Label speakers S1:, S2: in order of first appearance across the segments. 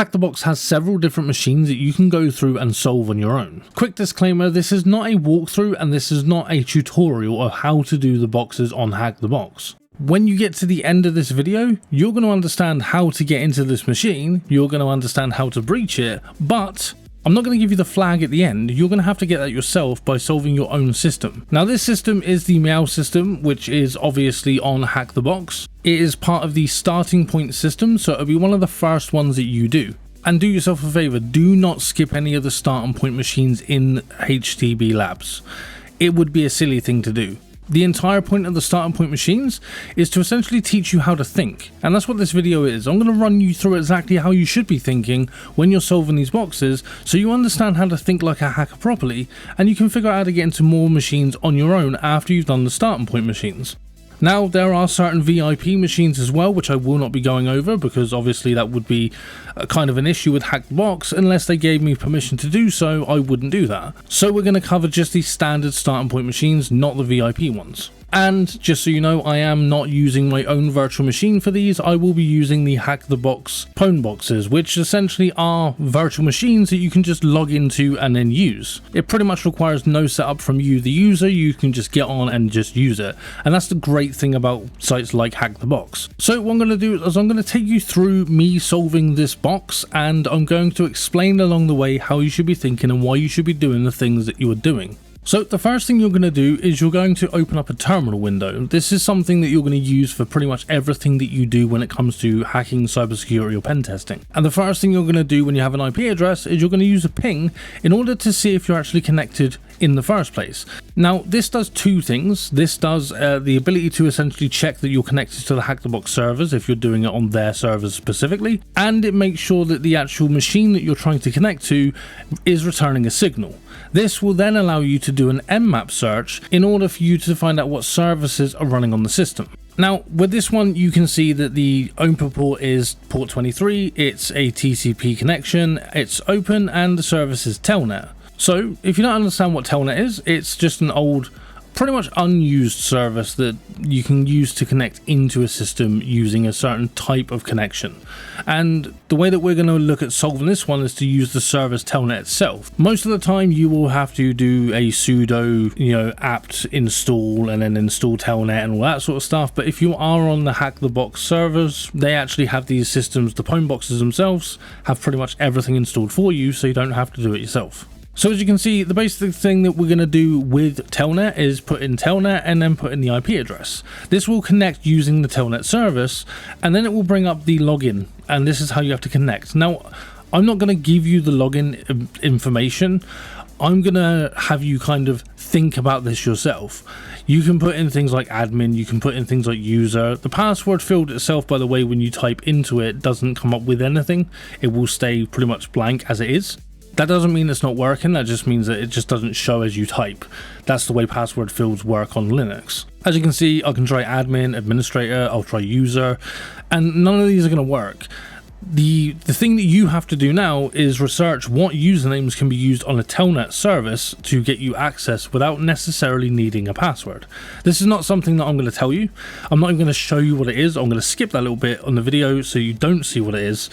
S1: Hack the Box has several different machines that you can go through and solve on your own. Quick disclaimer, this is not a walkthrough and this is not a tutorial of how to do the boxes on Hack the Box. When you get to the end of this video, you're going to understand how to get into this machine, you're going to understand how to breach it, but I'm not going to give you the flag at the end. You're going to have to get that yourself by solving your own system. Now this system is the Meow system, which is obviously on Hack the Box. It is part of the starting point system, so it'll be one of the first ones that you do. And do yourself a favor, do not skip any of the starting point machines in HTB Labs. It would be a silly thing to do. The entire point of the starting point machines is to essentially teach you how to think, and that's what this video is. I'm going to run you through exactly how you should be thinking when you're solving these boxes, so you understand how to think like a hacker properly, and you can figure out how to get into more machines on your own after you've done the starting point machines. Now, there are certain VIP machines as well, which I will not be going over because obviously that would be a kind of an issue with Hack the Box. Unless they gave me permission to do so, I wouldn't do that. So we're going to cover just the standard starting point machines, not the VIP ones. And just so you know, I am not using my own virtual machine for these. I will be using the Hack the Box phone boxes, which essentially are virtual machines that you can just log into and then use. It pretty much requires no setup from you, the user. You can just get on and just use it. And that's the great thing about sites like Hack the Box. So what I'm going to do is I'm going to take you through me solving this box, and I'm going to explain along the way how you should be thinking and why you should be doing the things that you are doing. So the first thing you're going to do is you're going to open up a terminal window. This is something that you're going to use for pretty much everything that you do when it comes to hacking, cybersecurity or pen testing. And the first thing you're going to do when you have an IP address is you're going to use a ping in order to see if you're actually connected in the first place. Now this does two things. This does the ability to essentially check that you're connected to the Hack the Box servers if you're doing it on their servers specifically, and it makes sure that the actual machine that you're trying to connect to is returning a signal. This will then allow you to do an Nmap search in order for you to find out what services are running on the system. Now with this one you can see that the open port is port 23, it's a TCP connection, it's open, and the service is Telnet. So if you don't understand what Telnet is, it's just an old, pretty much unused service that you can use to connect into a system using a certain type of connection. And the way that we're going to look at solving this one is to use the service Telnet itself. Most of the time you will have to do a sudo, apt install and then install Telnet and all that sort of stuff. But if you are on the Hack the Box servers, they actually have these systems, the phone boxes themselves have pretty much everything installed for you, so you don't have to do it yourself. So as you can see, the basic thing that we're going to do with Telnet is put in Telnet and then put in the IP address. This will connect using the Telnet service, and then it will bring up the login, and this is how you have to connect. Now, I'm not going to give you the login information. I'm going to have you kind of think about this yourself. You can put in things like admin, you can put in things like user. The password field itself, by the way, when you type into it, doesn't come up with anything. It will stay pretty much blank as it is. That doesn't mean it's not working, that just means that it just doesn't show as you type. That's the way password fields work on Linux. As you can see, I can try admin, administrator, I'll try user, and none of these are going to work. The thing that you have to do now is research what usernames can be used on a Telnet service to get you access without necessarily needing a password. This is not something that I'm going to tell you. I'm not even going to show you what it is. I'm going to skip that little bit on the video so you don't see what it is.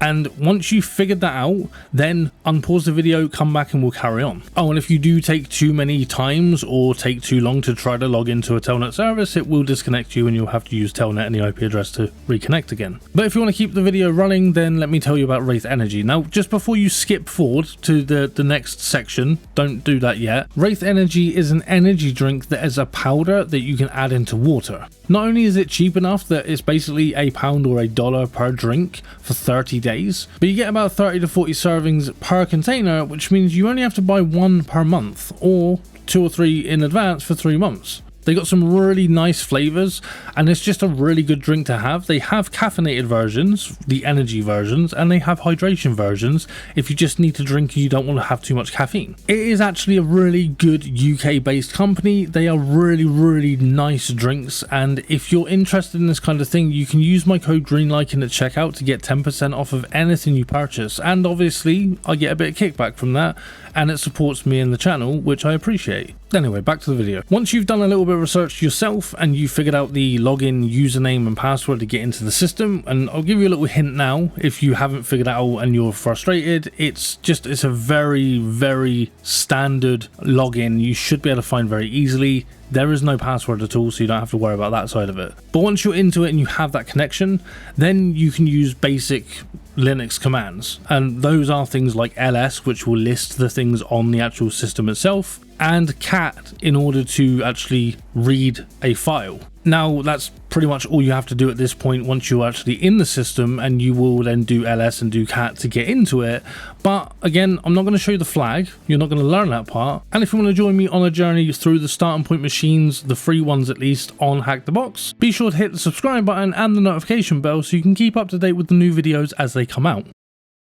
S1: And once you've figured that out, then unpause the video, come back and we'll carry on. Oh, and if you do take too many times or take too long to try to log into a Telnet service, it will disconnect you and you'll have to use Telnet and the IP address to reconnect again. But if you want to keep the video running, then let me tell you about Wraith Energy. Now, just before you skip forward to the next section, don't do that yet. Wraith Energy is an energy drink that is a powder that you can add into water. Not only is it cheap enough that it's basically £1 or $1 per drink for 30 days, but you get about 30 to 40 servings per container, which means you only have to buy one per month or 2 or 3 in advance for 3 months. They got some really nice flavors and it's just a really good drink to have. They have caffeinated versions, the energy versions, and they have hydration versions if you just need to drink and you don't want to have too much caffeine. It is actually a really good UK based company. They are really nice drinks, and if you're interested in this kind of thing, you can use my code GreenLycan at checkout to get 10% off of anything you purchase, and obviously I get a bit of kickback from that and it supports me and the channel, which I appreciate. Anyway, back to the video. Once you've done a little bit bit of research yourself and you figured out the login, username and password to get into the system, and I'll give you a little hint now if you haven't figured it out and you're frustrated. It's a very standard login you should be able to find very easily. There is no password at all, so you don't have to worry about that side of it. But once you're into it and you have that connection, then you can use basic Linux commands, and those are things like ls, which will list the things on the actual system itself, and cat in order to actually read a file. Now that's pretty much all you have to do at this point once you're actually in the system, and you will then do ls and do cat to get into it. But again, I'm not going to show you the flag, you're not going to learn that part. And if you want to join me on a journey through the starting point machines, the free ones at least, on Hack the Box, be sure to hit the subscribe button and the notification bell so you can keep up to date with the new videos as they come out.